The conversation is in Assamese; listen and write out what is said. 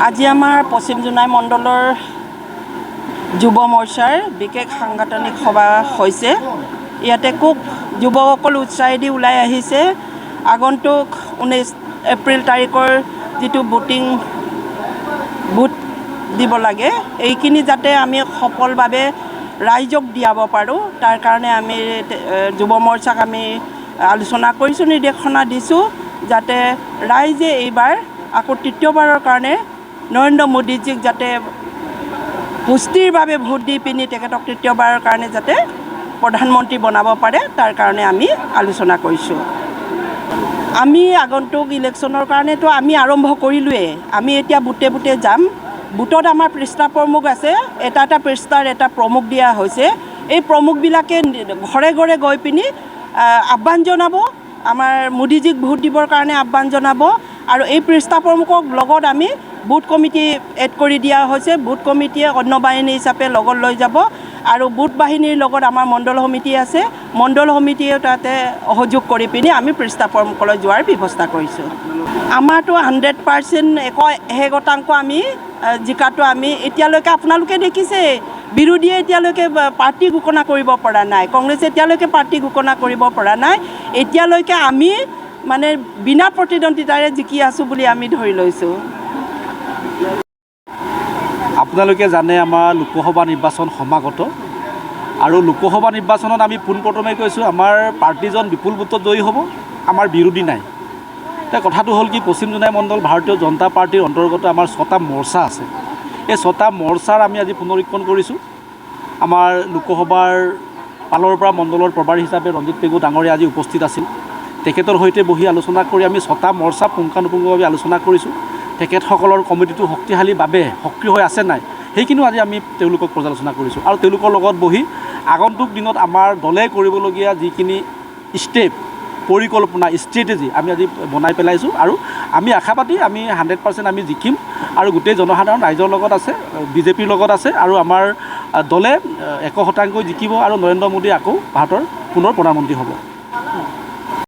আজি আমাৰ পশ্চিম জোনাই মণ্ডলৰ যুৱ মৰ্চাৰ বিশেষ সাংগঠনিক সভা হৈছে। ইয়াতে খুব যুৱকসকল উৎসাহেদি ওলাই আহিছে। আগন্তুক 19 এপ্ৰিল তাৰিখৰ যিটো ভোট দিব লাগে, এইখিনি যাতে আমি সফলভাৱে ৰাইজক দিয়াব পাৰোঁ, তাৰ কাৰণে আমি যুৱ মৰ্চাক আমি আলোচনা কৰিছোঁ, নিৰ্দেশনা দিছোঁ, যাতে ৰাইজে এইবাৰ আকৌ তৃতীয়বাৰৰ কাৰণে নৰেন্দ্ৰ মোদীজীক যাতে সুস্থিৰভাৱে ভোট দি পিনি তেখেতক তৃতীয়বাৰৰ কাৰণে যাতে প্ৰধানমন্ত্ৰী বনাব পাৰে, তাৰ কাৰণে আমি আলোচনা কৰিছোঁ। আমি আগন্তুক ইলেকশ্যনৰ কাৰণেতো আমি আৰম্ভ কৰিলোৱেই। আমি এতিয়া বুটে বুটে যাম। বুটত আমাৰ পৃষ্ঠা প্ৰমুখ আছে, এটা এটা পৃষ্ঠাৰ এটা প্ৰমুখ দিয়া হৈছে। এই প্ৰমুখবিলাকে ঘৰে ঘৰে গৈ পিনি আহ্বান জনাব, আমাৰ মোদীজীক ভোট দিবৰ কাৰণে আহ্বান জনাব। আৰু এই পৃষ্ঠা প্ৰমুখক লগত আমি বুথ কমিটি এড কৰি দিয়া হৈছে। বুথ কমিটিয়ে অন্য বাহিনী হিচাপে লগত লৈ যাব, আৰু বুথ বাহিনীৰ লগত আমাৰ মণ্ডল সমিতি আছে। মণ্ডল সমিতিয়েও তাতে সহযোগ কৰি পিনি আমি পৃষ্ঠা প্ৰমুখলৈ যোৱাৰ ব্যৱস্থা কৰিছোঁ। আমাৰতো 100% 100% আমি জিকাটো আমি এতিয়ালৈকে আপোনালোকে দেখিছে, বিৰোধীয়ে এতিয়ালৈকে পাৰ্টি ঘোষণা কৰিব পৰা নাই, কংগ্ৰেছে এতিয়ালৈকে পাৰ্টি ঘোষণা কৰিব পৰা নাই। এতিয়ালৈকে আমি মানে বিনা প্ৰতিদ্বন্দ্বিতাৰে জিকি আছোঁ বুলি আমি ধৰি লৈছোঁ। আপোনালোকে জানে আমাৰ লোকসভা নিৰ্বাচন সমাগত, আৰু লোকসভা নিৰ্বাচনত আমি পোনপ্ৰথমে কৈছোঁ আমাৰ পাৰ্টিজন বিপুল ভোটত জয়ী হ'ব, আমাৰ বিৰোধী নাই। এতিয়া কথাটো হ'ল কি, পশ্চিম জোনাই মণ্ডল ভাৰতীয় জনতা পাৰ্টিৰ অন্তৰ্গত আমাৰ 6টা মৰ্চা আছে। এই 6টা মৰ্চাৰ আমি আজি পুনৰীক্ষণ কৰিছোঁ। আমাৰ লোকসভাৰ পালৰ পৰা মণ্ডলৰ প্ৰভাৰী হিচাপে ৰঞ্জিত পেগু ডাঙৰীয়া আজি উপস্থিত আছিল। তেখেতৰ সৈতে বহি আলোচনা কৰি আমি 6টা মৰ্চা পুংখানুপুংখভাৱে আলোচনা কৰিছোঁ। তেখেতসকলৰ কমিটিটো শক্তিশালীভাৱে সক্ৰিয় হৈ আছে নাই, সেইখিনিও আজি আমি তেওঁলোকক পৰ্যালোচনা কৰিছোঁ। আৰু তেওঁলোকৰ লগত বহি আগন্তুক দিনত আমাৰ দলে কৰিবলগীয়া যিখিনি ষ্টেপ, পৰিকল্পনা, ষ্ট্ৰেটেজি আমি আজি বনাই পেলাইছোঁ। আৰু আমি আশাবাদী আমি 100% আমি জিকিম, আৰু গোটেই জনসাধাৰণ ৰাইজৰ লগত আছে, বিজেপিৰ লগত আছে, আৰু আমাৰ দলে 100% জিকিব, আৰু নৰেন্দ্ৰ মোদী আকৌ ভাৰতৰ পুনৰ প্ৰধানমন্ত্ৰী হ'ব।